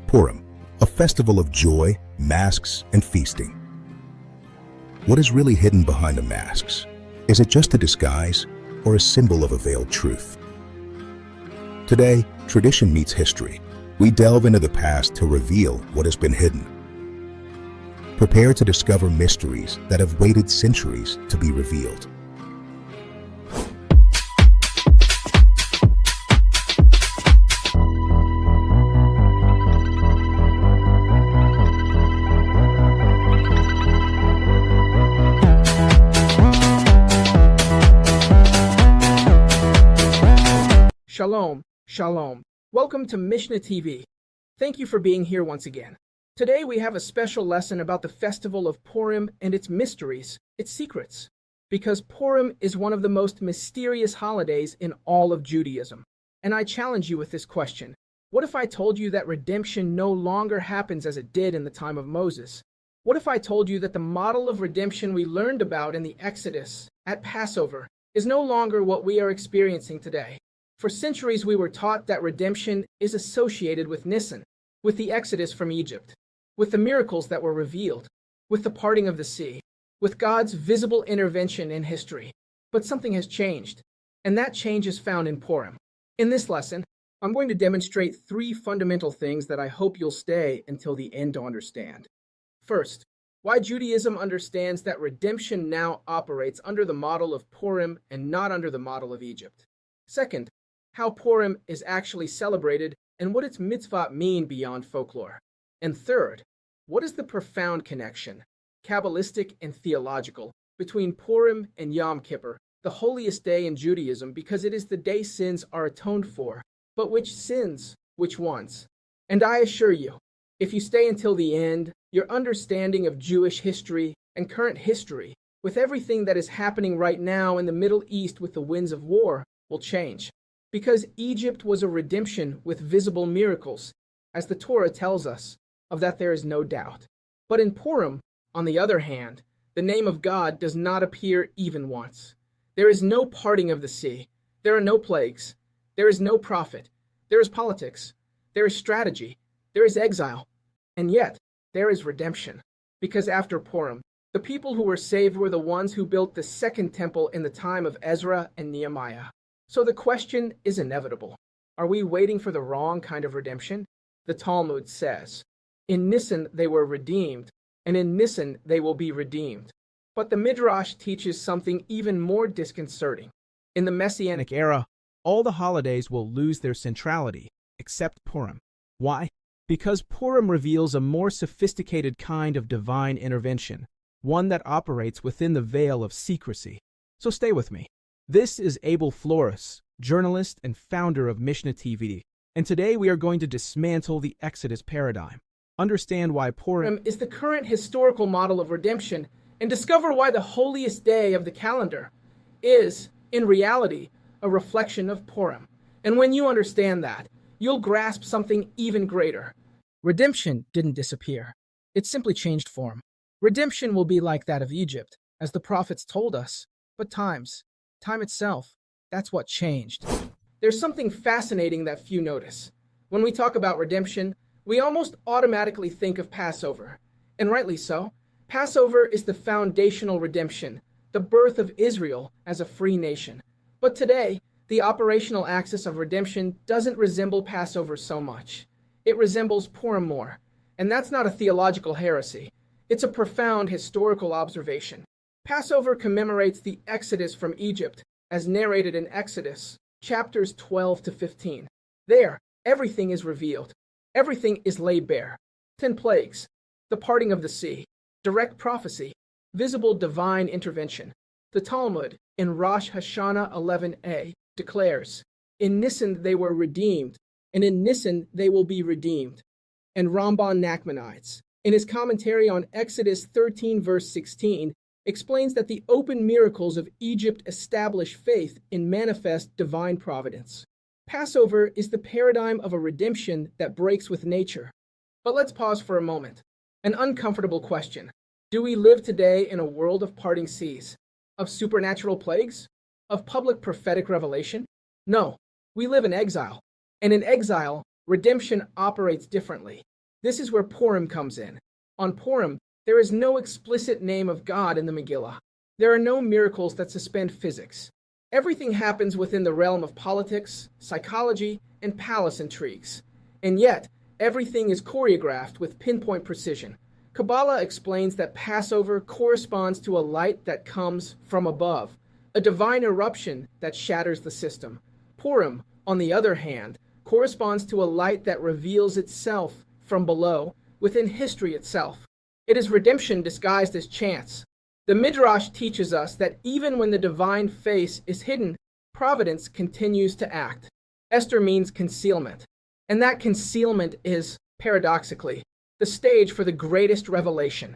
Purim, a festival of joy, masks, and feasting. What is really hidden behind the masks? Is it just a disguise or a symbol of a veiled truth? Today, tradition meets history. We delve into the past to reveal what has been hidden. Prepare to discover mysteries that have waited centuries to be revealed. Shalom, shalom. Welcome to Mishnah TV. Thank you for being here once again. Today we have a special lesson about the festival of Purim and its mysteries, its secrets. Because Purim is one of the most mysterious holidays in all of Judaism. And I challenge you with this question. What if I told you that redemption no longer happens as it did in the time of Moses? What if I told you that the model of redemption we learned about in the Exodus, at Passover, is no longer what we are experiencing today? For centuries we were taught that redemption is associated with Nisan, with the Exodus from Egypt, with the miracles that were revealed, with the parting of the sea, with God's visible intervention in history. But something has changed, and that change is found in Purim. In this lesson, I'm going to demonstrate three fundamental things that I hope you'll stay until the end to understand. First, why Judaism understands that redemption now operates under the model of Purim and not under the model of Egypt. Second, how Purim is actually celebrated and what its mitzvot mean beyond folklore. And third, what is the profound connection, Kabbalistic and theological, between Purim and Yom Kippur, the holiest day in Judaism because it is the day sins are atoned for. But which sins? Which ones? And I assure you, if you stay until the end, your understanding of Jewish history and current history, with everything that is happening right now in the Middle East with the winds of war, will change. Because Egypt was a redemption with visible miracles, as the Torah tells us, of that there is no doubt. But in Purim, on the other hand, the name of God does not appear even once. There is no parting of the sea. There are no plagues. There is no prophet. There is politics. There is strategy. There is exile. And yet, there is redemption. Because after Purim, the people who were saved were the ones who built the second temple in the time of Ezra and Nehemiah. So the question is inevitable. Are we waiting for the wrong kind of redemption? The Talmud says, in Nisan they were redeemed, and in Nisan they will be redeemed. But the Midrash teaches something even more disconcerting. In the Messianic era, all the holidays will lose their centrality, except Purim. Why? Because Purim reveals a more sophisticated kind of divine intervention, one that operates within the veil of secrecy. So stay with me. This is Abel Flores, journalist and founder of Mishnah TV, and today we are going to dismantle the Exodus paradigm, understand why Purim is the current historical model of redemption, and discover why the holiest day of the calendar is, in reality, a reflection of Purim. And when you understand that, you'll grasp something even greater. Redemption didn't disappear. It simply changed form. Redemption will be like that of Egypt, as the prophets told us, but time itself, that's what changed. There's something fascinating that few notice. When we talk about redemption, we almost automatically think of Passover. And rightly so. Passover is the foundational redemption, the birth of Israel as a free nation. But today, the operational axis of redemption doesn't resemble Passover so much. It resembles Purim more. And that's not a theological heresy. It's a profound historical observation. Passover commemorates the Exodus from Egypt, as narrated in Exodus, chapters 12 to 15. There, everything is revealed. Everything is laid bare. 10 plagues, the parting of the sea, direct prophecy, visible divine intervention. The Talmud, in Rosh Hashanah 11a, declares, in Nisan they were redeemed, and in Nisan they will be redeemed. And Ramban Nachmanides, in his commentary on Exodus 13 verse 16, explains that the open miracles of Egypt establish faith in manifest divine providence. Passover is the paradigm of a redemption that breaks with nature. But let's pause for a moment. An uncomfortable question. Do we live today in a world of parting seas, of supernatural plagues, of public prophetic revelation? No, we live in exile. And in exile, redemption operates differently. This is where Purim comes in. On Purim, there is no explicit name of God in the Megillah. There are no miracles that suspend physics. Everything happens within the realm of politics, psychology, and palace intrigues. And yet, everything is choreographed with pinpoint precision. Kabbalah explains that Passover corresponds to a light that comes from above, a divine eruption that shatters the system. Purim, on the other hand, corresponds to a light that reveals itself from below, within history itself. It is redemption disguised as chance. The Midrash teaches us that even when the divine face is hidden, Providence continues to act. Esther means concealment, and that concealment is, paradoxically, the stage for the greatest revelation.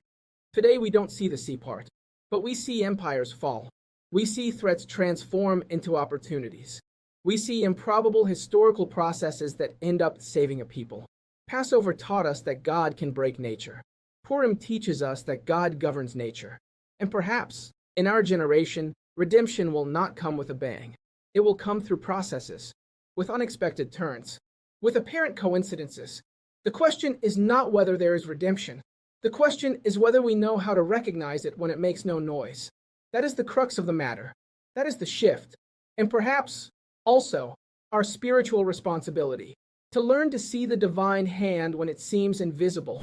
Today we don't see the C part, but we see empires fall. We see threats transform into opportunities. We see improbable historical processes that end up saving a people. Passover taught us that God can break nature. Purim teaches us that God governs nature. And perhaps, in our generation, redemption will not come with a bang. It will come through processes, with unexpected turns, with apparent coincidences. The question is not whether there is redemption. The question is whether we know how to recognize it when it makes no noise. That is the crux of the matter. That is the shift. And perhaps, also, our spiritual responsibility, to learn to see the divine hand when it seems invisible.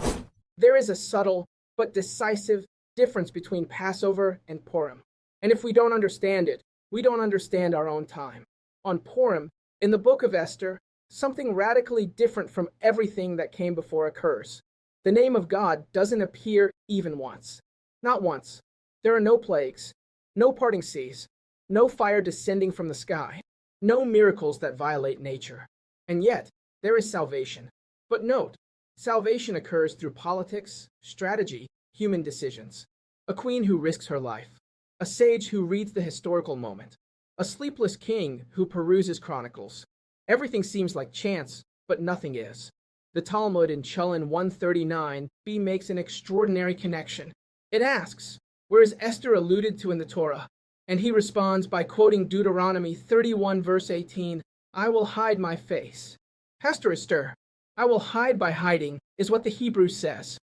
There is a subtle but decisive difference between Passover and Purim. And if we don't understand it, we don't understand our own time. On Purim, in the book of Esther, something radically different from everything that came before occurs. The name of God doesn't appear even once. Not once. There are no plagues, no parting seas, no fire descending from the sky, no miracles that violate nature. And yet, there is salvation. But note, salvation occurs through politics, strategy, human decisions. A queen who risks her life. A sage who reads the historical moment. A sleepless king who peruses chronicles. Everything seems like chance, but nothing is. The Talmud in Chulin 139b makes an extraordinary connection. It asks, where is Esther alluded to in the Torah? And he responds by quoting Deuteronomy 31 verse 18, I will hide my face. Pastor Esther, I will hide by hiding, is what the Hebrew says.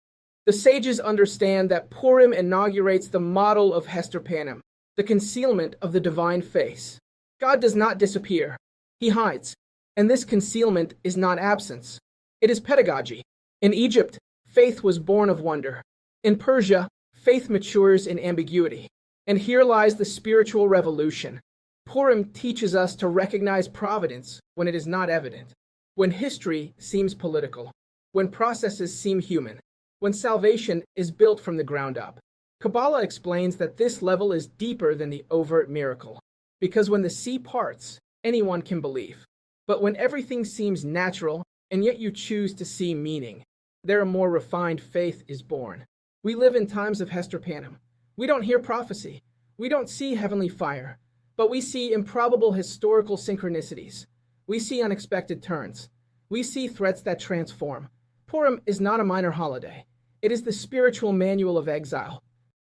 The sages understand that Purim inaugurates the model of Hester Panim, the concealment of the divine face. God does not disappear. He hides. And this concealment is not absence. It is pedagogy. In Egypt, faith was born of wonder. In Persia, faith matures in ambiguity. And here lies the spiritual revolution. Purim teaches us to recognize providence when it is not evident, when history seems political, when processes seem human, when salvation is built from the ground up. Kabbalah explains that this level is deeper than the overt miracle, because when the sea parts, anyone can believe. But when everything seems natural, and yet you choose to see meaning, there a more refined faith is born. We live in times of Hester Panim. We don't hear prophecy. We don't see heavenly fire. But we see improbable historical synchronicities. We see unexpected turns. We see threats that transform. Purim is not a minor holiday. It is the spiritual manual of exile.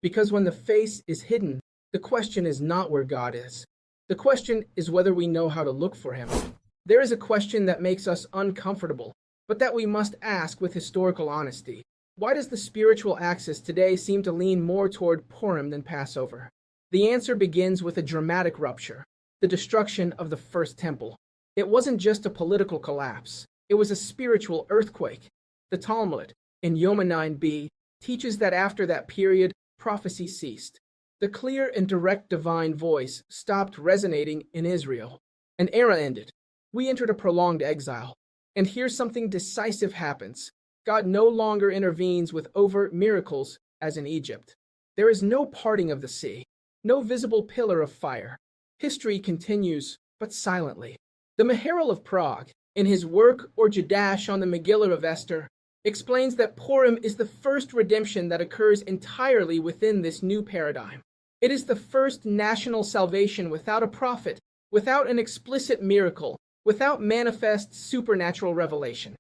Because when the face is hidden, the question is not where God is. The question is whether we know how to look for him. There is a question that makes us uncomfortable, but that we must ask with historical honesty. Why does the spiritual axis today seem to lean more toward Purim than Passover? The answer begins with a dramatic rupture, the destruction of the first temple. It wasn't just a political collapse. It was a spiritual earthquake. The Talmud, in Yoma 9b, teaches that after that period, prophecy ceased. The clear and direct divine voice stopped resonating in Israel. An era ended. We entered a prolonged exile. And here something decisive happens. God no longer intervenes with overt miracles as in Egypt. There is no parting of the sea, no visible pillar of fire. History continues, but silently. The Maharal of Prague, in his work or Jadash on the Megillah of Esther, explains that Purim is the first redemption that occurs entirely within this new paradigm. It is the first national salvation without a prophet, without an explicit miracle, without manifest supernatural revelation.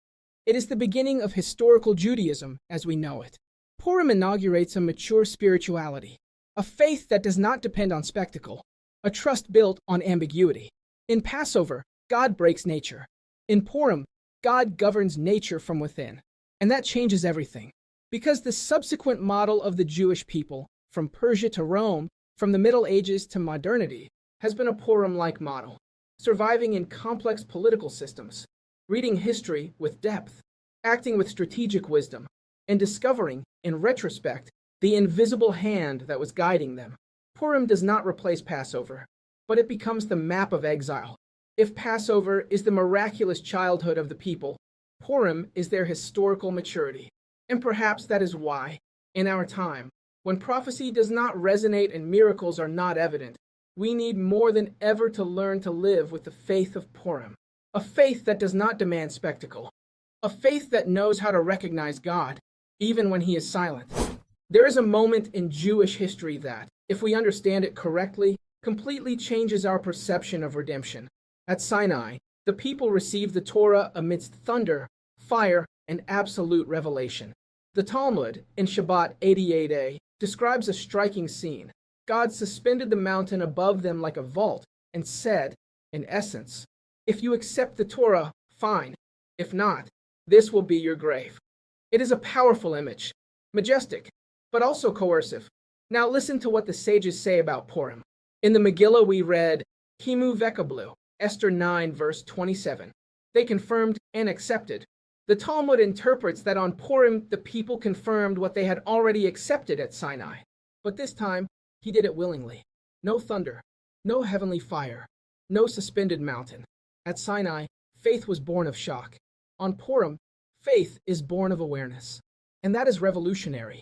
It is the beginning of historical Judaism as we know it. Purim inaugurates a mature spirituality, a faith that does not depend on spectacle, a trust built on ambiguity. In Passover, God breaks nature. In Purim, God governs nature from within. And that changes everything. Because the subsequent model of the Jewish people, from Persia to Rome, from the Middle Ages to modernity, has been a Purim-like model, surviving in complex political systems, reading history with depth, acting with strategic wisdom, and discovering, in retrospect, the invisible hand that was guiding them. Purim does not replace Passover, but it becomes the map of exile. If Passover is the miraculous childhood of the people, Purim is their historical maturity. And perhaps that is why, in our time, when prophecy does not resonate and miracles are not evident, we need more than ever to learn to live with the faith of Purim, a faith that does not demand spectacle, a faith that knows how to recognize God, even when he is silent. There is a moment in Jewish history that, if we understand it correctly, completely changes our perception of redemption. At Sinai, the people received the Torah amidst thunder, fire, and absolute revelation. The Talmud, in Shabbat 88a, describes a striking scene. God suspended the mountain above them like a vault and said, in essence, if you accept the Torah, fine. If not, this will be your grave. It is a powerful image, majestic, but also coercive. Now listen to what the sages say about Purim. In the Megillah we read, Kimu vekablu, Esther 9 verse 27. They confirmed and accepted. The Talmud interprets that on Purim the people confirmed what they had already accepted at Sinai. But this time, he did it willingly. No thunder, no heavenly fire, no suspended mountain. At Sinai, faith was born of shock. On Purim, faith is born of awareness. And that is revolutionary.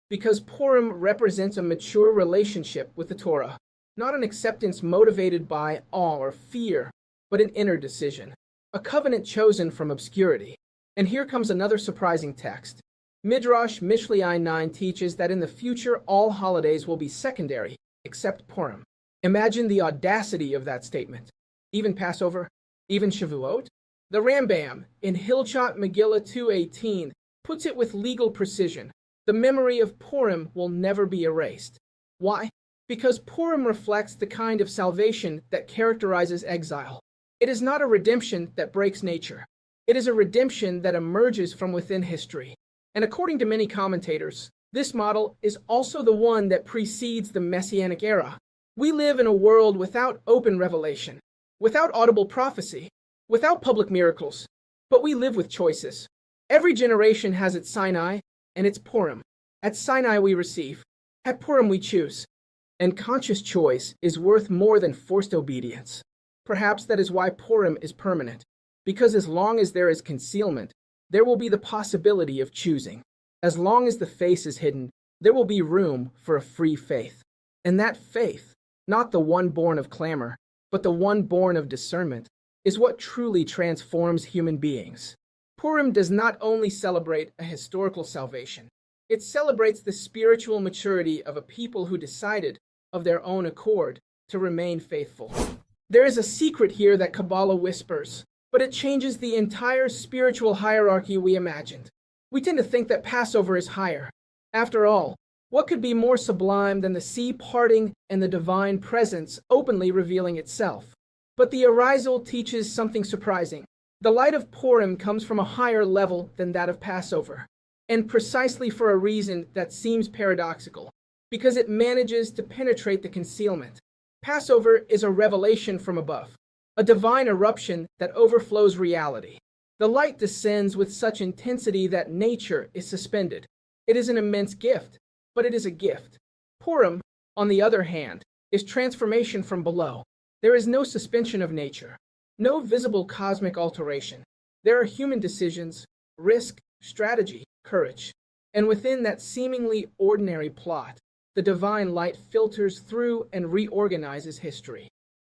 Because Purim represents a mature relationship with the Torah, not an acceptance motivated by awe or fear, but an inner decision, a covenant chosen from obscurity. And here comes another surprising text. Midrash Mishlei 9 teaches that in the future all holidays will be secondary, except Purim. Imagine the audacity of that statement. Even Passover, even Shavuot? The Rambam, in Hilchot Megillah 2:18, puts it with legal precision. The memory of Purim will never be erased. Why? Because Purim reflects the kind of salvation that characterizes exile. It is not a redemption that breaks nature. It is a redemption that emerges from within history. And according to many commentators, this model is also the one that precedes the Messianic era. We live in a world without open revelation, without audible prophecy, without public miracles, but we live with choices. Every generation has its Sinai and its Purim. At Sinai we receive, at Purim we choose. And conscious choice is worth more than forced obedience. Perhaps that is why Purim is permanent. Because as long as there is concealment, there will be the possibility of choosing. As long as the face is hidden, there will be room for a free faith. And that faith, not the one born of clamor, but the one born of discernment, is what truly transforms human beings. Purim does not only celebrate a historical salvation, it celebrates the spiritual maturity of a people who decided, of their own accord, to remain faithful. There is a secret here that Kabbalah whispers, but it changes the entire spiritual hierarchy we imagined. We tend to think that Passover is higher. After all, what could be more sublime than the sea parting and the divine presence openly revealing itself? But the arisal teaches something surprising. The light of Purim comes from a higher level than that of Passover, and precisely for a reason that seems paradoxical, because it manages to penetrate the concealment. Passover is a revelation from above, a divine eruption that overflows reality. The light descends with such intensity that nature is suspended. It is an immense gift, but it is a gift. Purim, on the other hand, is transformation from below. There is no suspension of nature, no visible cosmic alteration. There are human decisions, risk, strategy, courage. And within that seemingly ordinary plot, the divine light filters through and reorganizes history.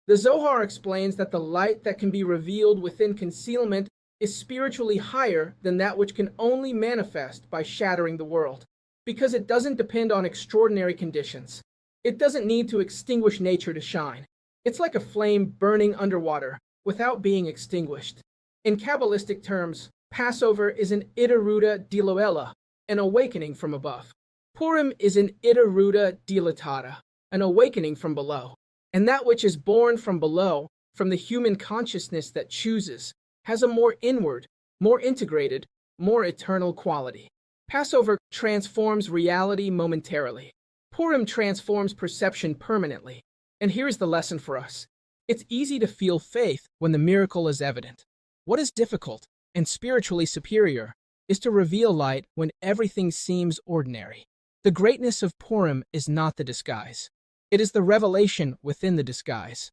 The Zohar explains that the light that can be revealed within concealment is spiritually higher than that which can only manifest by shattering the world, because it doesn't depend on extraordinary conditions. It doesn't need to extinguish nature to shine. It's like a flame burning underwater without being extinguished. In Kabbalistic terms, Passover is an iteruta diloela, an awakening from above. Purim is an iteruta dilatata, an awakening from below. And that which is born from below, from the human consciousness that chooses, has a more inward, more integrated, more eternal quality. Passover transforms reality momentarily. Purim transforms perception permanently. And here's the lesson for us. It's easy to feel faith when the miracle is evident. What is difficult and spiritually superior is to reveal light when everything seems ordinary. The greatness of Purim is not the disguise. It is the revelation within the disguise.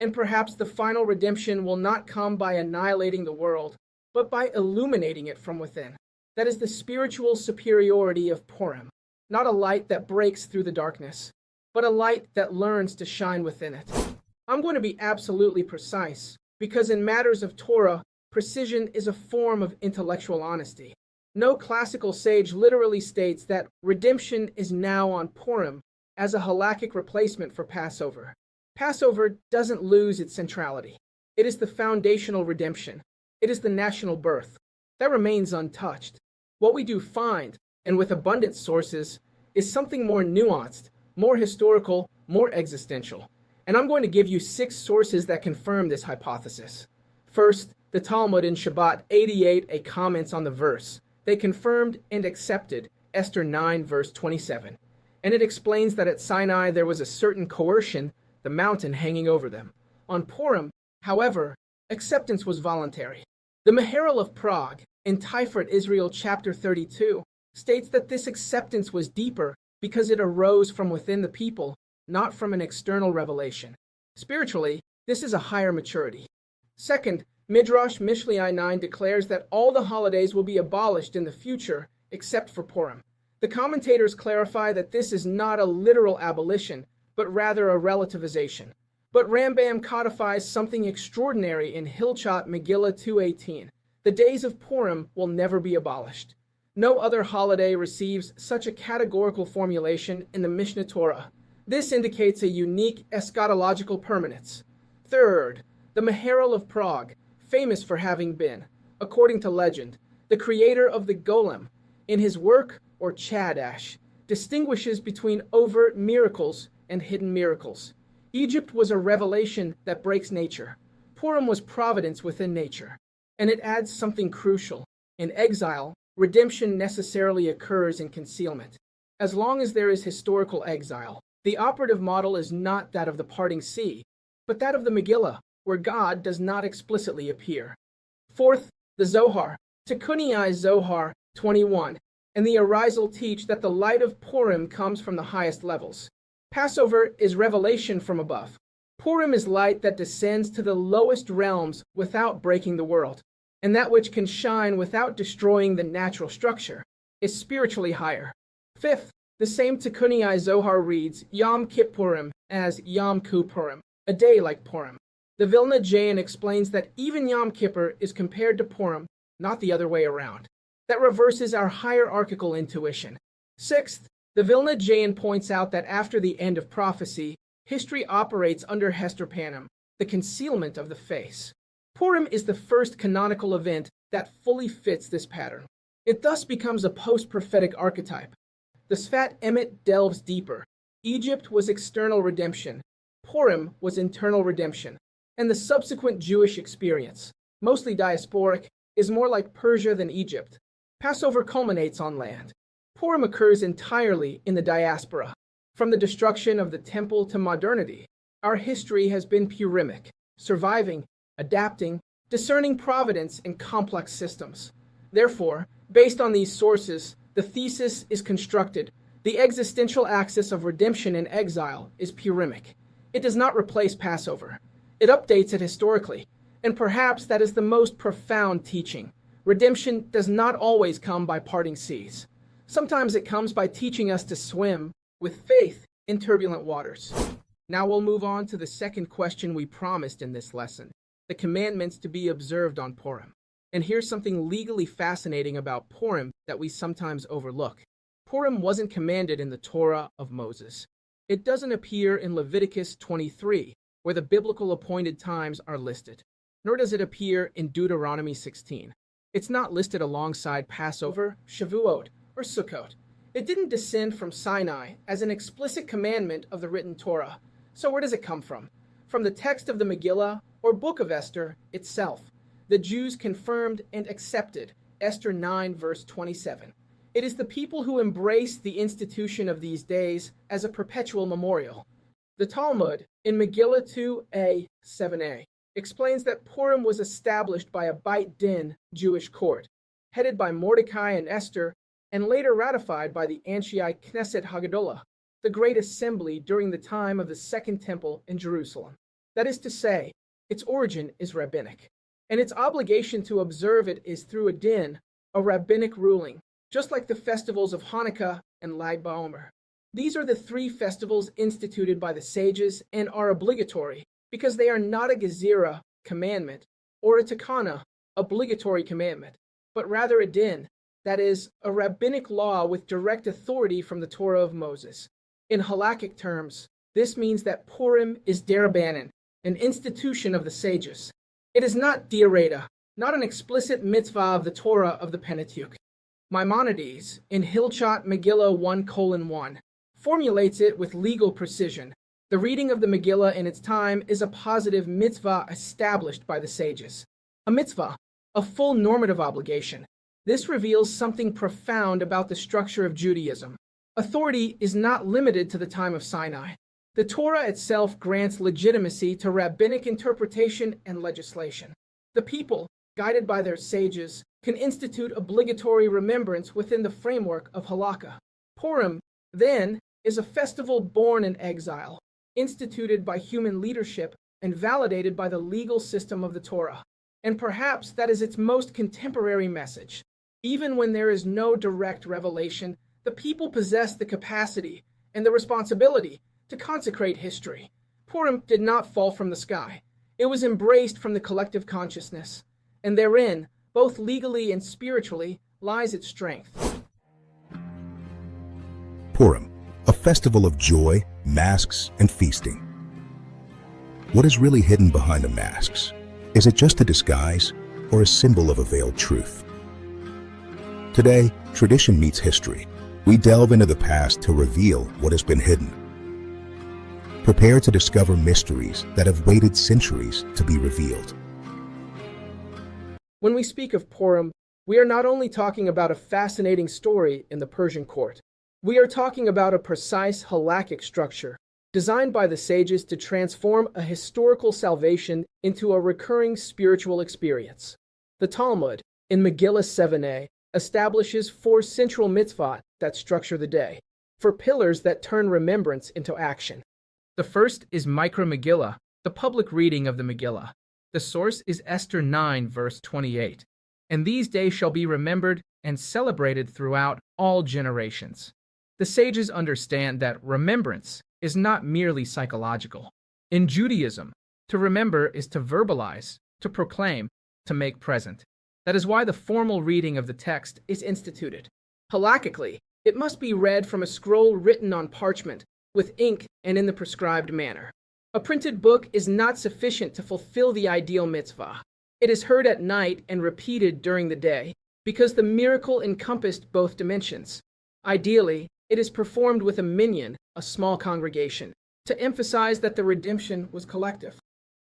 And perhaps the final redemption will not come by annihilating the world, but by illuminating it from within. That is the spiritual superiority of Purim, not a light that breaks through the darkness, but a light that learns to shine within it. I'm going to be absolutely precise, because in matters of Torah, precision is a form of intellectual honesty. No classical sage literally states that redemption is now on Purim as a halakhic replacement for Passover. Passover doesn't lose its centrality. It is the foundational redemption. It is the national birth. That remains untouched. What we do find, and with abundant sources, is something more nuanced, more historical, more existential. And I'm going to give you 6 sources that confirm this hypothesis. First, the Talmud in Shabbat 88a comments on the verse. They confirmed and accepted Esther 9 verse 27. And it explains that at Sinai there was a certain coercion, the mountain hanging over them. On Purim, however, acceptance was voluntary. The Maharal of Prague, in Tiferet Israel chapter 32, states that this acceptance was deeper because it arose from within the people, not from an external revelation. Spiritually, this is a higher maturity. Second, Midrash Mishlei 9 declares that all the holidays will be abolished in the future except for Purim. The commentators clarify that this is not a literal abolition, but rather a relativization. But Rambam codifies something extraordinary in Hilchot Megillah 2:18. The days of Purim will never be abolished. No other holiday receives such a categorical formulation in the Mishnah Torah. This indicates a unique eschatological permanence. Third, the Maharal of Prague, famous for having been, according to legend, the creator of the golem, in his work, or Chadash, distinguishes between overt miracles and hidden miracles. Egypt was a revelation that breaks nature. Purim was providence within nature. And it adds something crucial. In exile, redemption necessarily occurs in concealment. As long as there is historical exile, the operative model is not that of the parting sea, but that of the Megillah, where God does not explicitly appear. Fourth, the Zohar. Tikkunei Zohar 21 and the Arizal teach that the light of Purim comes from the highest levels. Passover is revelation from above. Purim is light that descends to the lowest realms without breaking the world, and that which can shine without destroying the natural structure is spiritually higher. Fifth, the same Tikkunei Zohar reads Yom Kippurim as Yom Kippurim, a day like Purim. The Vilna Jain explains that even Yom Kippur is compared to Purim, not the other way around. That reverses our hierarchical intuition. Sixth, the Vilna Jain points out that after the end of prophecy, history operates under Hester Panem, the concealment of the face. Purim is the first canonical event that fully fits this pattern. It thus becomes a post-prophetic archetype. The Sfat Emet delves deeper. Egypt was external redemption. Purim was internal redemption. And the subsequent Jewish experience, mostly diasporic, is more like Persia than Egypt. Passover culminates on land. Purim occurs entirely in the diaspora. From the destruction of the temple to modernity, our history has been Purimic, surviving, adapting, discerning providence in complex systems. Therefore, based on these sources, the thesis is constructed. The existential axis of redemption in exile is Purimic. It does not replace Passover. It updates it historically, and perhaps that is the most profound teaching. Redemption does not always come by parting seas. Sometimes it comes by teaching us to swim with faith in turbulent waters. Now we'll move on to the second question we promised in this lesson, the commandments to be observed on Purim. And here's something legally fascinating about Purim that we sometimes overlook. Purim wasn't commanded in the Torah of Moses. It doesn't appear in Leviticus 23, where the biblical appointed times are listed, nor does it appear in Deuteronomy 16. It's not listed alongside Passover, Shavuot, or Sukkot. It didn't descend from Sinai as an explicit commandment of the written Torah. So where does it come from? From the text of the Megillah or Book of Esther itself. The Jews confirmed and accepted Esther 9, verse 27. It is the people who embrace the institution of these days as a perpetual memorial. The Talmud, in Megillah 2a, 7a, explains that Purim was established by a Beit Din Jewish court, headed by Mordecai and Esther, and later ratified by the Anshiai Knesset Haggadah, the Great Assembly during the time of the Second Temple in Jerusalem. That is to say, its origin is rabbinic, and its obligation to observe it is through a din, a rabbinic ruling, just like the festivals of Hanukkah and Lag BaOmer. These are the three festivals instituted by the sages and are obligatory because they are not a gezira, commandment, or a takana, obligatory commandment, but rather a din, that is, a rabbinic law with direct authority from the Torah of Moses. In halakhic terms, this means that Purim is derabanan, an institution of the sages. It is not diorata, not an explicit mitzvah of the Torah of the Pentateuch. Maimonides, in Hilchot Megillah 1:1, formulates it with legal precision. The reading of the Megillah in its time is a positive mitzvah established by the sages. A mitzvah, a full normative obligation. This reveals something profound about the structure of Judaism. Authority is not limited to the time of Sinai. The Torah itself grants legitimacy to rabbinic interpretation and legislation. The people, guided by their sages, can institute obligatory remembrance within the framework of halakha. Purim, then, is a festival born in exile, instituted by human leadership and validated by the legal system of the Torah. And perhaps that is its most contemporary message. Even when there is no direct revelation, the people possess the capacity and the responsibility to consecrate history. Purim did not fall from the sky. It was embraced from the collective consciousness, and therein, both legally and spiritually, lies its strength. Purim, a festival of joy, masks, and feasting. What is really hidden behind the masks? Is it just a disguise or a symbol of a veiled truth? Today, tradition meets history. We delve into the past to reveal what has been hidden. Prepare to discover mysteries that have waited centuries to be revealed. When we speak of Purim, we are not only talking about a fascinating story in the Persian court. We are talking about a precise halakhic structure designed by the sages to transform a historical salvation into a recurring spiritual experience. The Talmud, in Megillah 7a, establishes 4 central mitzvot that structure the day, 4 pillars that turn remembrance into action. The first is Micro Megillah, the public reading of the Megillah. The source is Esther 9, verse 28. And these days shall be remembered and celebrated throughout all generations. The sages understand that remembrance is not merely psychological. In Judaism, to remember is to verbalize, to proclaim, to make present. That is why the formal reading of the text is instituted. Halakhically, it must be read from a scroll written on parchment, with ink and in the prescribed manner. A printed book is not sufficient to fulfill the ideal mitzvah. It is heard at night and repeated during the day, because the miracle encompassed both dimensions. Ideally, it is performed with a minyan, a small congregation, to emphasize that the redemption was collective.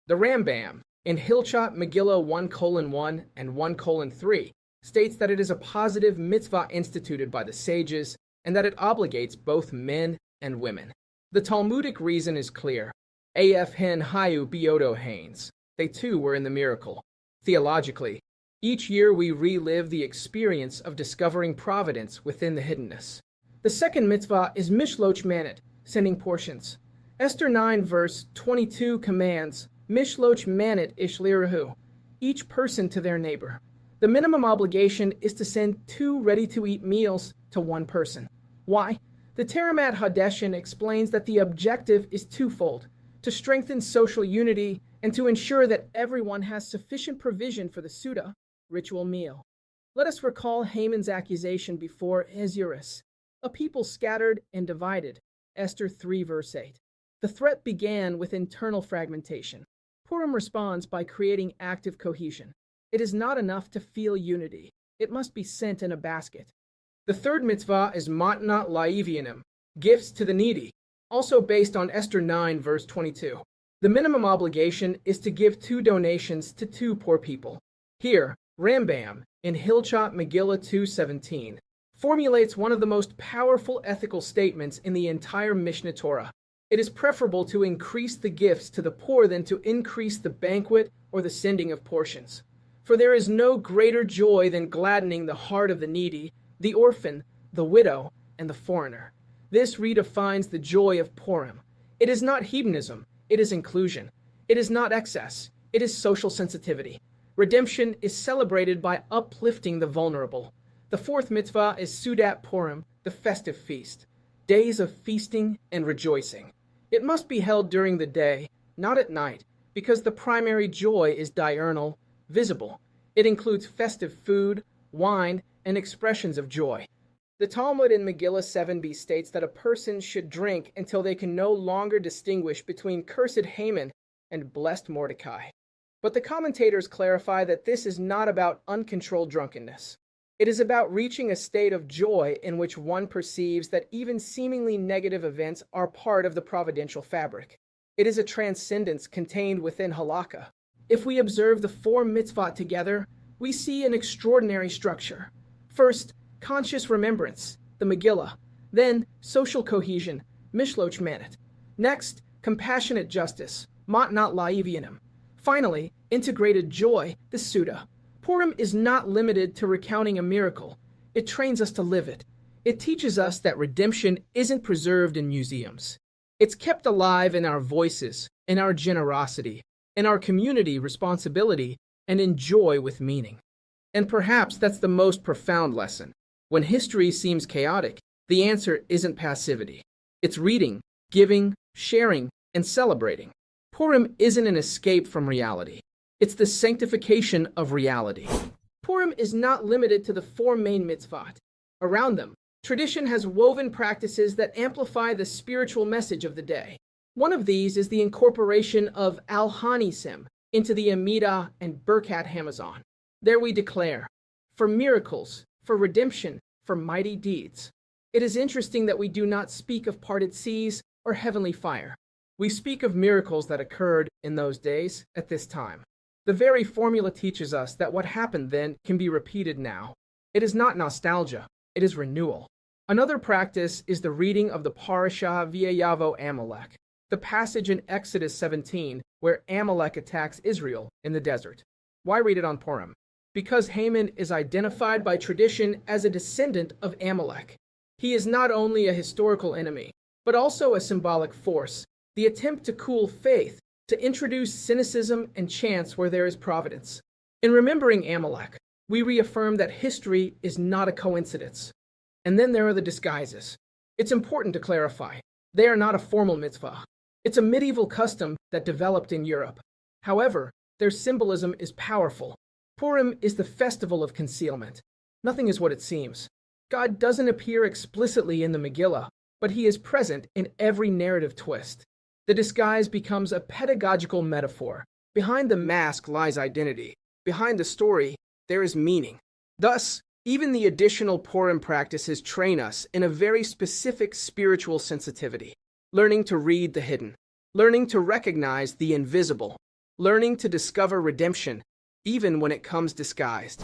The Rambam, in Hilchot Megillah 1:1 and 1:3, states that it is a positive mitzvah instituted by the sages and that it obligates both men and women. The Talmudic reason is clear. Af hen hayu biodo hanes. They too were in the miracle. Theologically, each year we relive the experience of discovering providence within the hiddenness. The second mitzvah is mishloach manet, sending portions. Esther 9 verse 22 commands, mishloach manet ish lirahu, each person to their neighbor. The minimum obligation is to send 2 ready-to-eat meals to one person. Why? The Teramat Hadeshin explains that the objective is twofold, to strengthen social unity and to ensure that everyone has sufficient provision for the Suda, ritual meal. Let us recall Haman's accusation before Ahasuerus, a people scattered and divided, Esther 3 verse 8. The threat began with internal fragmentation. Purim responds by creating active cohesion. It is not enough to feel unity. It must be sent in a basket. The third mitzvah is matnat la'avianim, gifts to the needy, also based on Esther 9 verse 22. The minimum obligation is to give 2 donations to 2 poor people. Here, Rambam, in Hilchot Megillah 2:17, formulates one of the most powerful ethical statements in the entire Mishnah Torah. It is preferable to increase the gifts to the poor than to increase the banquet or the sending of portions. For there is no greater joy than gladdening the heart of the needy, the orphan, the widow, and the foreigner. This redefines the joy of Purim. It is not hedonism, it is inclusion. It is not excess, it is social sensitivity. Redemption is celebrated by uplifting the vulnerable. The fourth mitzvah is Sudat Purim, the festive feast, days of feasting and rejoicing. It must be held during the day, not at night, because the primary joy is diurnal, visible. It includes festive food, wine, and expressions of joy. The Talmud in Megillah 7b states that a person should drink until they can no longer distinguish between cursed Haman and blessed Mordecai. But the commentators clarify that this is not about uncontrolled drunkenness. It is about reaching a state of joy in which one perceives that even seemingly negative events are part of the providential fabric. It is a transcendence contained within halakha. If we observe the four mitzvot together, we see an extraordinary structure. First, conscious remembrance, the Megillah. Then, social cohesion, mishloch manet. Next, compassionate justice, matnat la'ivianim. Finally, integrated joy, the Suda. Purim is not limited to recounting a miracle. It trains us to live it. It teaches us that redemption isn't preserved in museums. It's kept alive in our voices, in our generosity, in our community responsibility, and in joy with meaning. And perhaps that's the most profound lesson. When history seems chaotic, the answer isn't passivity. It's reading, giving, sharing, and celebrating. Purim isn't an escape from reality. It's the sanctification of reality. Purim is not limited to the four main mitzvot. Around them, tradition has woven practices that amplify the spiritual message of the day. One of these is the incorporation of al-Hanisim into the Amidah and Birkat Hamazon. There we declare, for miracles, for redemption, for mighty deeds. It is interesting that we do not speak of parted seas or heavenly fire. We speak of miracles that occurred in those days at this time. The very formula teaches us that what happened then can be repeated now. It is not nostalgia, it is renewal. Another practice is the reading of the Parashah Vayavo Amalek, the passage in Exodus 17 where Amalek attacks Israel in the desert. Why read it on Purim? Because Haman is identified by tradition as a descendant of Amalek. He is not only a historical enemy, but also a symbolic force, the attempt to cool faith, to introduce cynicism and chance where there is providence. In remembering Amalek, we reaffirm that history is not a coincidence. And then there are the disguises. It's important to clarify. They are not a formal mitzvah. It's a medieval custom that developed in Europe. However, their symbolism is powerful. Purim is the festival of concealment. Nothing is what it seems. God doesn't appear explicitly in the Megillah, but he is present in every narrative twist. The disguise becomes a pedagogical metaphor. Behind the mask lies identity. Behind the story, there is meaning. Thus, even the additional Purim practices train us in a very specific spiritual sensitivity. Learning to read the hidden. Learning to recognize the invisible. Learning to discover redemption, even when it comes disguised.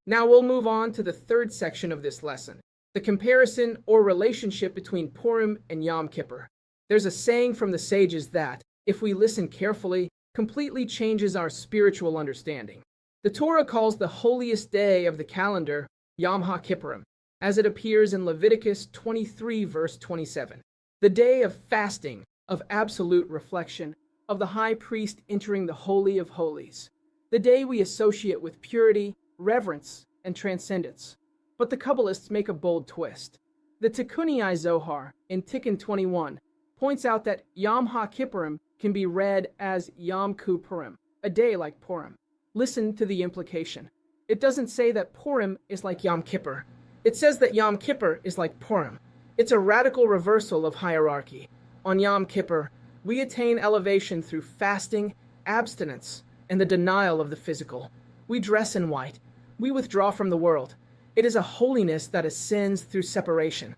Now we'll move on to the third section of this lesson, the comparison or relationship between Purim and Yom Kippur. There's a saying from the sages that, if we listen carefully, completely changes our spiritual understanding. The Torah calls the holiest day of the calendar Yom HaKippurim, as it appears in Leviticus 23 verse 27. The day of fasting, of absolute reflection, of the high priest entering the Holy of Holies. The day we associate with purity, reverence, and transcendence. But the Kabbalists make a bold twist. The Tikkunei Zohar in Tikkun 21 points out that Yom HaKippurim can be read as Yom Kippurim, a day like Purim. Listen to the implication. It doesn't say that Purim is like Yom Kippur. It says that Yom Kippur is like Purim. It's a radical reversal of hierarchy. On Yom Kippur, we attain elevation through fasting, abstinence, and the denial of the physical. We dress in white. We withdraw from the world. It is a holiness that ascends through separation.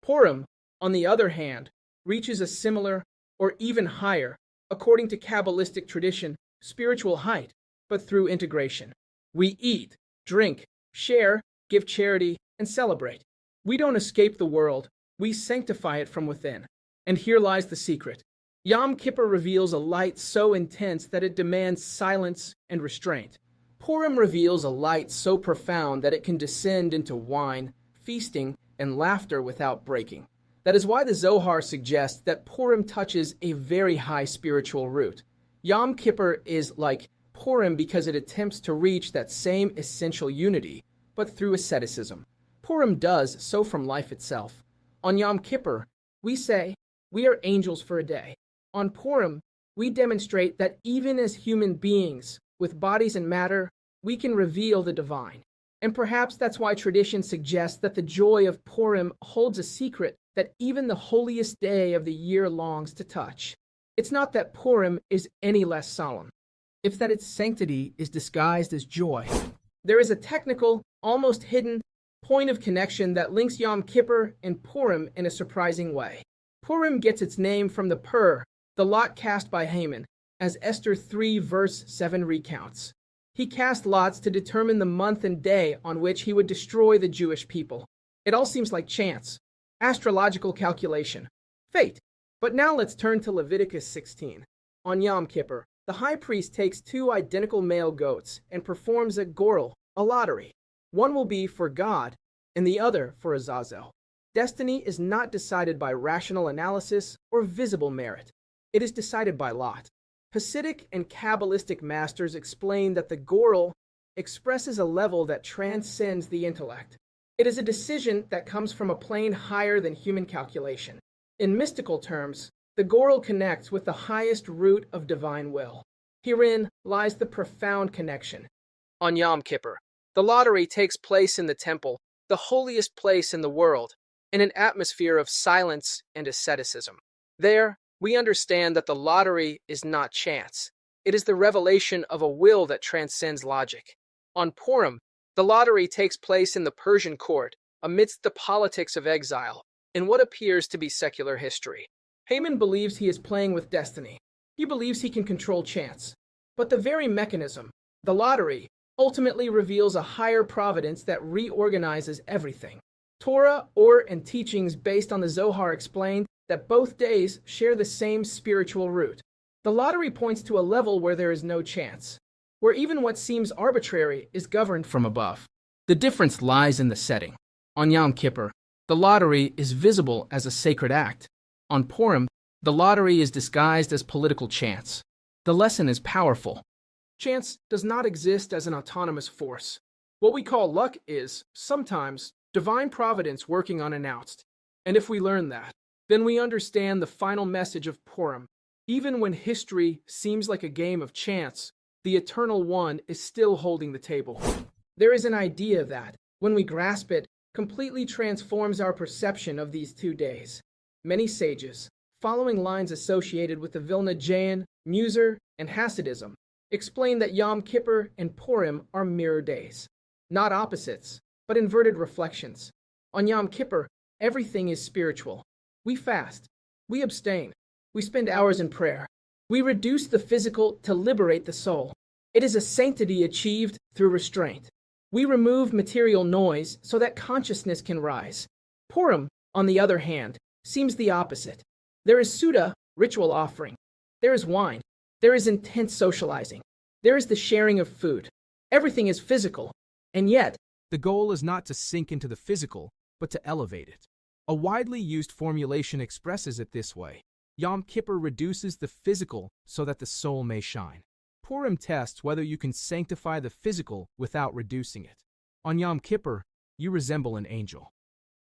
Purim, on the other hand, reaches a similar or even higher, according to Kabbalistic tradition, spiritual height, but through integration. We eat, drink, share, give charity, and celebrate. We don't escape the world, we sanctify it from within. And here lies the secret. Yom Kippur reveals a light so intense that it demands silence and restraint. Purim reveals a light so profound that it can descend into wine, feasting, and laughter without breaking. That is why the Zohar suggests that Purim touches a very high spiritual root. Yom Kippur is like Purim because it attempts to reach that same essential unity, but through asceticism. Purim does so from life itself. On Yom Kippur, we say, we are angels for a day. On Purim, we demonstrate that even as human beings, with bodies and matter, we can reveal the divine. And perhaps that's why tradition suggests that the joy of Purim holds a secret that even the holiest day of the year longs to touch. It's not that Purim is any less solemn. It's that its sanctity is disguised as joy. There is a technical, almost hidden, point of connection that links Yom Kippur and Purim in a surprising way. Purim gets its name from the pur, the lot cast by Haman, as Esther 3 verse 7 recounts. He cast lots to determine the month and day on which he would destroy the Jewish people. It all seems like chance, astrological calculation, fate. But now let's turn to Leviticus 16. On Yom Kippur, the high priest takes 2 identical male goats and performs a gorel, a lottery. One will be for God, and the other for Azazel. Destiny is not decided by rational analysis or visible merit. It is decided by lot. Hasidic and Kabbalistic masters explain that the gorel expresses a level that transcends the intellect. It is a decision that comes from a plane higher than human calculation. In mystical terms, the gorel connects with the highest root of divine will. Herein lies the profound connection. On Yom Kippur, the lottery takes place in the temple, the holiest place in the world, in an atmosphere of silence and asceticism. There, we understand that the lottery is not chance. It is the revelation of a will that transcends logic. On Purim, the lottery takes place in the Persian court, amidst the politics of exile, in what appears to be secular history. Haman believes he is playing with destiny. He believes he can control chance. But the very mechanism, the lottery, ultimately reveals a higher providence that reorganizes everything. Torah, and teachings based on the Zohar explained that both days share the same spiritual root. The lottery points to a level where there is no chance, where even what seems arbitrary is governed from above. The difference lies in the setting. On Yom Kippur, the lottery is visible as a sacred act. On Purim, the lottery is disguised as political chance. The lesson is powerful. Chance does not exist as an autonomous force. What we call luck is, sometimes, divine providence working unannounced. And if we learn that, then we understand the final message of Purim. Even when history seems like a game of chance, the Eternal One is still holding the table. There is an idea that, when we grasp it, completely transforms our perception of these 2 days. Many sages, following lines associated with the Vilna Jain, Musar, and Hasidism, explain that Yom Kippur and Purim are mirror days. Not opposites, but inverted reflections. On Yom Kippur, everything is spiritual. We fast. We abstain. We spend hours in prayer. We reduce the physical to liberate the soul. It is a sanctity achieved through restraint. We remove material noise so that consciousness can rise. Purim, on the other hand, seems the opposite. There is Suda, ritual offering. There is wine. There is intense socializing. There is the sharing of food. Everything is physical, and yet, the goal is not to sink into the physical, but to elevate it. A widely used formulation expresses it this way. Yom Kippur reduces the physical so that the soul may shine. Purim tests whether you can sanctify the physical without reducing it. On Yom Kippur, you resemble an angel.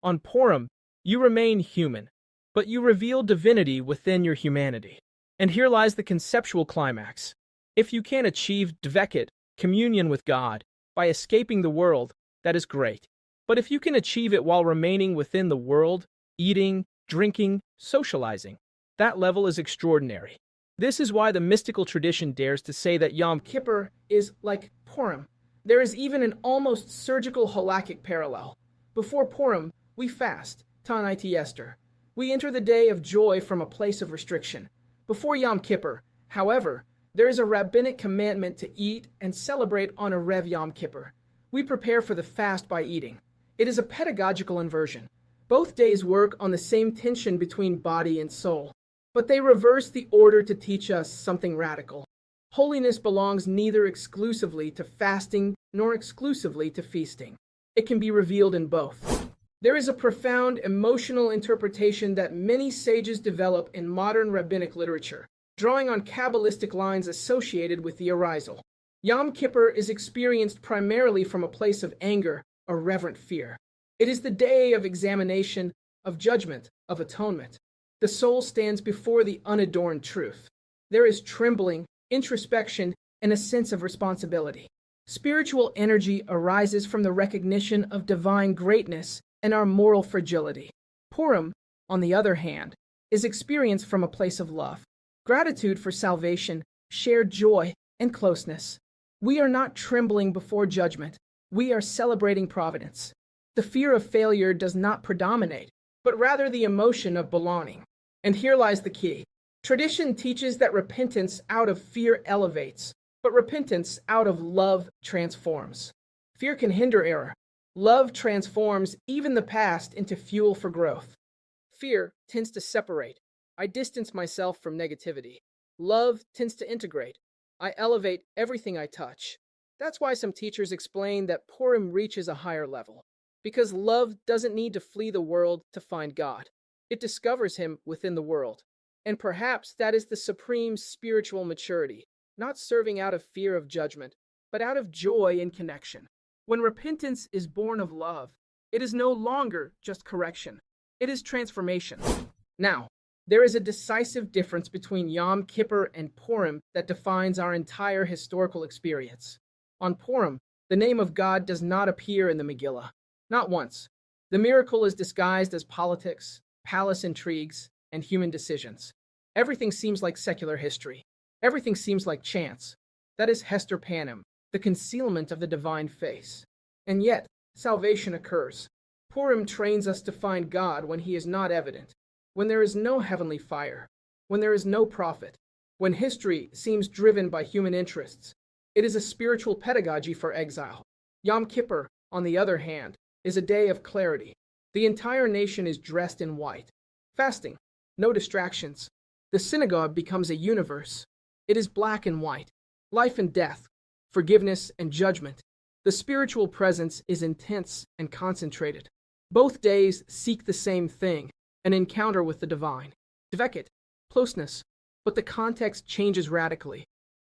On Purim, you remain human, but you reveal divinity within your humanity. And here lies the conceptual climax. If you can achieve dveket, communion with God, by escaping the world, that is great. But if you can achieve it while remaining within the world, eating, drinking, socializing, that level is extraordinary. This is why the mystical tradition dares to say that Yom Kippur is like Purim. There is even an almost surgical halakhic parallel. Before Purim, we fast, Taniti Esther. We enter the day of joy from a place of restriction. Before Yom Kippur, however, there is a rabbinic commandment to eat and celebrate on Erev Yom Kippur. We prepare for the fast by eating. It is a pedagogical inversion. Both days work on the same tension between body and soul, but they reverse the order to teach us something radical. Holiness belongs neither exclusively to fasting nor exclusively to feasting. It can be revealed in both. There is a profound emotional interpretation that many sages develop in modern rabbinic literature, drawing on Kabbalistic lines associated with the arisal. Yom Kippur is experienced primarily from a place of anger or reverent fear. It is the day of examination, of judgment, of atonement. The soul stands before the unadorned truth. There is trembling, introspection, and a sense of responsibility. Spiritual energy arises from the recognition of divine greatness and our moral fragility. Purim, on the other hand, is experienced from a place of love, gratitude for salvation, shared joy, and closeness. We are not trembling before judgment. We are celebrating Providence. The fear of failure does not predominate, but rather the emotion of belonging. And here lies the key. Tradition teaches that repentance out of fear elevates, but repentance out of love transforms. Fear can hinder error. Love transforms even the past into fuel for growth. Fear tends to separate. I distance myself from negativity. Love tends to integrate. I elevate everything I touch. That's why some teachers explain that Purim reaches a higher level, because love doesn't need to flee the world to find God. It discovers him within the world. And perhaps that is the supreme spiritual maturity, not serving out of fear of judgment, but out of joy in connection. When repentance is born of love, it is no longer just correction. It is transformation. Now, there is a decisive difference between Yom Kippur and Purim that defines our entire historical experience. On Purim, the name of God does not appear in the Megillah. Not once. The miracle is disguised as politics, palace intrigues, and human decisions. Everything seems like secular history. Everything seems like chance. That is Hester Panem, the concealment of the divine face. And yet, salvation occurs. Purim trains us to find God when he is not evident, when there is no heavenly fire, when there is no prophet, when history seems driven by human interests. It is a spiritual pedagogy for exile. Yom Kippur, on the other hand, is a day of clarity. The entire nation is dressed in white. Fasting, no distractions. The synagogue becomes a universe. It is black and white, life and death, forgiveness and judgment. The spiritual presence is intense and concentrated. Both days seek the same thing, an encounter with the divine. Dveket, closeness, but the context changes radically.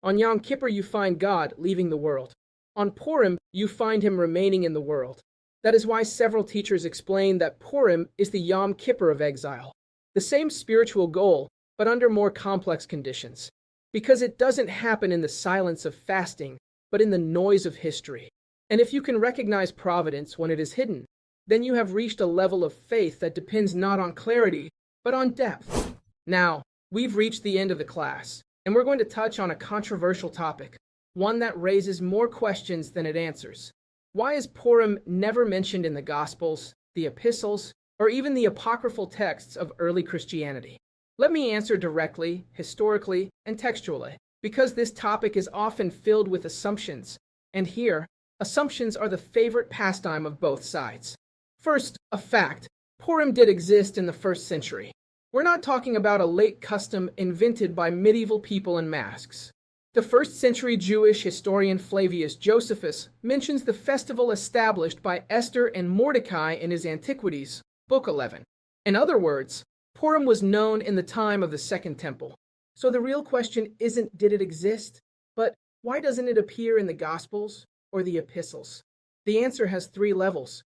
On Yom Kippur you find God leaving the world. On Purim you find him remaining in the world. That is why several teachers explain that Purim is the Yom Kippur of exile. The same spiritual goal, but under more complex conditions. Because it doesn't happen in the silence of fasting, but in the noise of history. And if you can recognize Providence when it is hidden, then you have reached a level of faith that depends not on clarity, but on depth. Now, we've reached the end of the class, and we're going to touch on a controversial topic, one that raises more questions than it answers. Why is Purim never mentioned in the Gospels, the epistles, or even the apocryphal texts of early Christianity? Let me answer directly, historically, and textually, because this topic is often filled with assumptions, and here, assumptions are the favorite pastime of both sides. First, a fact. Purim did exist in the 1st century. We're not talking about a late custom invented by medieval people in masks. The 1st century Jewish historian Flavius Josephus mentions the festival established by Esther and Mordecai in his Antiquities, Book 11. In other words, Purim was known in the time of the Second Temple. So the real question isn't did it exist, but why doesn't it appear in the Gospels or the epistles? The answer has 3 levels.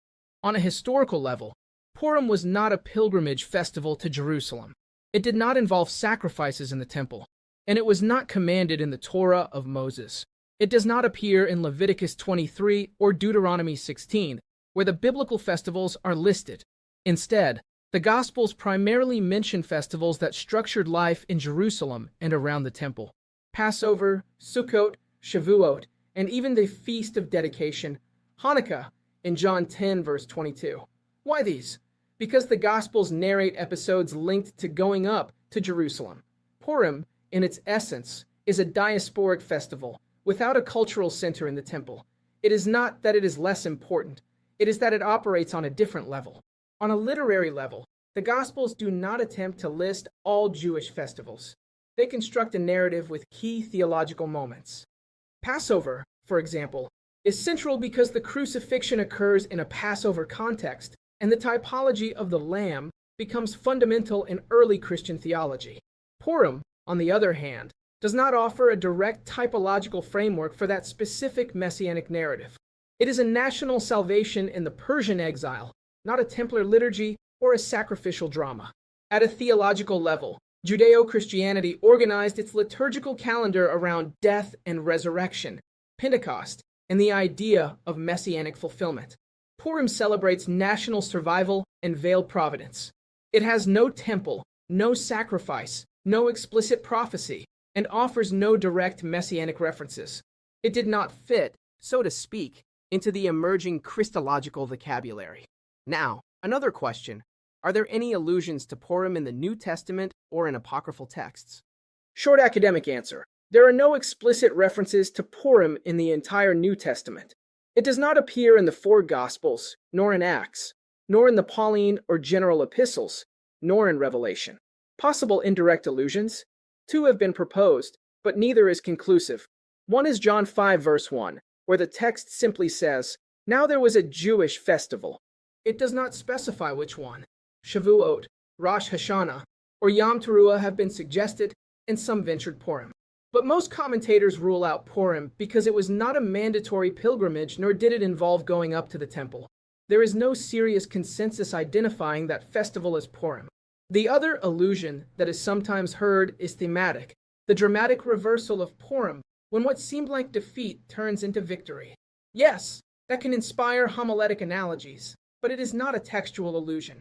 On a historical level, Purim was not a pilgrimage festival to Jerusalem. It did not involve sacrifices in the temple, and it was not commanded in the Torah of Moses. It does not appear in Leviticus 23 or Deuteronomy 16, where the biblical festivals are listed. Instead, the Gospels primarily mention festivals that structured life in Jerusalem and around the temple. Passover, Sukkot, Shavuot, and even the Feast of Dedication, Hanukkah, in John 10, verse 22. Why these? Because the Gospels narrate episodes linked to going up to Jerusalem. Purim, in its essence, is a diasporic festival, without a cultural center in the temple. It is not that it is less important, it is that it operates on a different level. On a literary level, the Gospels do not attempt to list all Jewish festivals. They construct a narrative with key theological moments. Passover, for example, is central because the crucifixion occurs in a Passover context, and the typology of the lamb becomes fundamental in early Christian theology. Purim, on the other hand, does not offer a direct typological framework for that specific messianic narrative. It is a national salvation in the Persian exile, not a Templar liturgy or a sacrificial drama. At a theological level, Judeo-Christianity organized its liturgical calendar around death and resurrection, Pentecost, and the idea of messianic fulfillment. Purim celebrates national survival and veiled providence. It has no temple, no sacrifice, no explicit prophecy, and offers no direct messianic references. It did not fit, so to speak, into the emerging Christological vocabulary. Now, another question. Are there any allusions to Purim in the New Testament or in apocryphal texts? Short academic answer. There are no explicit references to Purim in the entire New Testament. It does not appear in the four Gospels, nor in Acts, nor in the Pauline or general epistles, nor in Revelation. Possible indirect allusions? Two have been proposed, but neither is conclusive. One is John 5 verse 1, where the text simply says, "Now there was a Jewish festival." It does not specify which one. Shavuot, Rosh Hashanah, or Yom Teruah have been suggested, and some ventured Purim. But most commentators rule out Purim because it was not a mandatory pilgrimage, nor did it involve going up to the temple. There is no serious consensus identifying that festival as Purim. The other allusion that is sometimes heard is thematic, the dramatic reversal of Purim when what seemed like defeat turns into victory. Yes, that can inspire homiletic analogies, but it is not a textual allusion.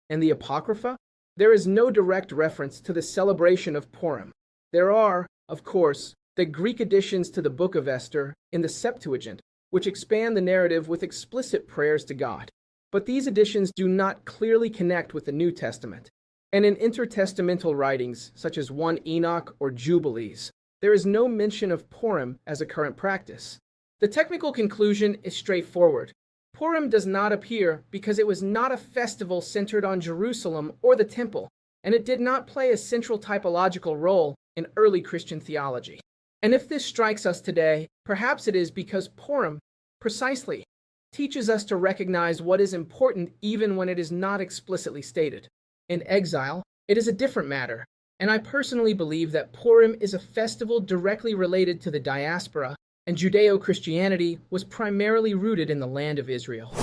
In the Apocrypha, there is no direct reference to the celebration of Purim. There are, of course, the Greek additions to the Book of Esther in the Septuagint, which expand the narrative with explicit prayers to God. But these additions do not clearly connect with the New Testament. And in intertestamental writings, such as 1 Enoch or Jubilees, there is no mention of Purim as a current practice. The technical conclusion is straightforward. Purim does not appear because it was not a festival centered on Jerusalem or the temple, and it did not play a central typological role in early Christian theology. And if this strikes us today, perhaps it is because Purim, precisely, teaches us to recognize what is important even when it is not explicitly stated. In exile, it is a different matter, and I personally believe that Purim is a festival directly related to the diaspora, and Judeo-Christianity was primarily rooted in the land of Israel.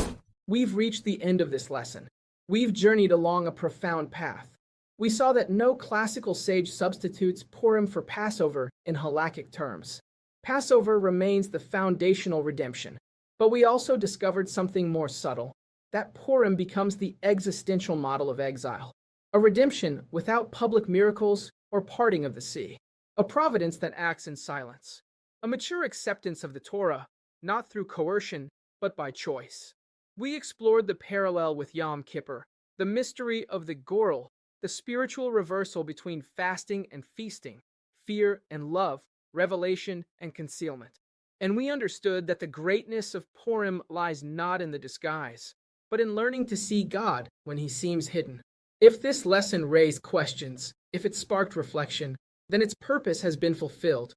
We've reached the end of this lesson. We've journeyed along a profound path. We saw that no classical sage substitutes Purim for Passover in halakhic terms. Passover remains the foundational redemption, but we also discovered something more subtle, that Purim becomes the existential model of exile, a redemption without public miracles or parting of the sea, a providence that acts in silence, a mature acceptance of the Torah, not through coercion, but by choice. We explored the parallel with Yom Kippur, the mystery of the Gorel, the spiritual reversal between fasting and feasting, fear and love, revelation and concealment. And we understood that the greatness of Purim lies not in the disguise, but in learning to see God when he seems hidden. If this lesson raised questions, if it sparked reflection, then its purpose has been fulfilled.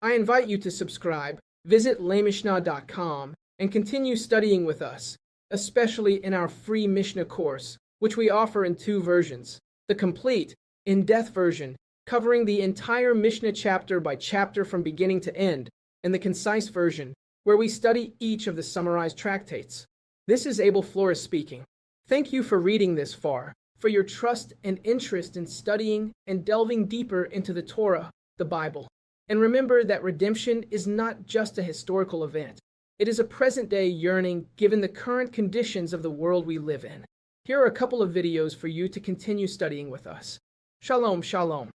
I invite you to subscribe, visit lemishnah.com, and continue studying with us, especially in our free Mishnah course, which we offer in two versions. The complete, in-depth version, covering the entire Mishnah chapter by chapter from beginning to end, and the concise version, where we study each of the summarized tractates. This is Abel Flores speaking. Thank you for reading this far, for your trust and interest in studying and delving deeper into the Torah, the Bible. And remember that redemption is not just a historical event. It is a present-day yearning given the current conditions of the world we live in. Here are a couple of videos for you to continue studying with us. Shalom, shalom.